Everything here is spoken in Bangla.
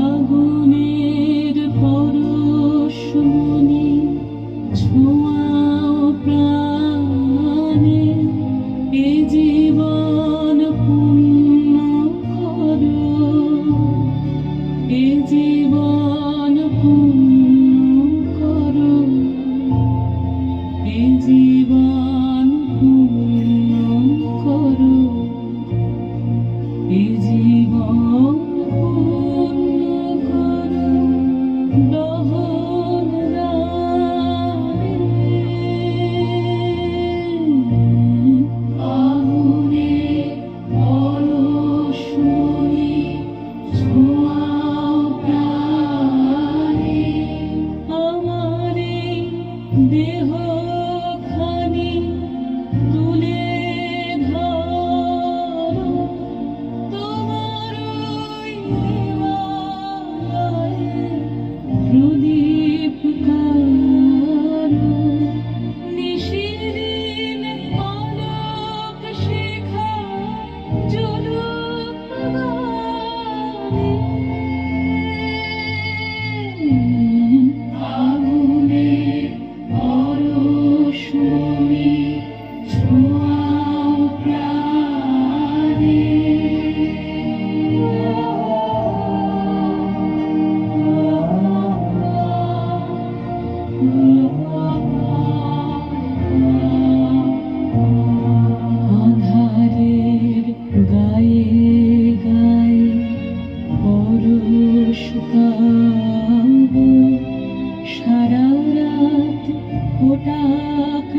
আগুনের পরশমণি ছোঁয়াও প্রাণে, এ জীবন পূর্ণ করো, এ জীবন পূর্ণ করো, এ জীবন পূর্ণ করো, এ জীবন পূর্ণ করো। দহন রায়ে আগুনের পরশমণি ছোঁয়াও প্রাণে, আমার এই দেহখানি তুলে ধরো, তোমার ওই হিমালয়ে প্রদীপ করো। নিশিদিন আলোক শিখা জ্বলুক প্রাণে, আগুনের পরশমণি ছোঁয়াও প্রাণে। আধারের গায়ে গায়ে পরশ পাবো, সারা রাত ফোটাক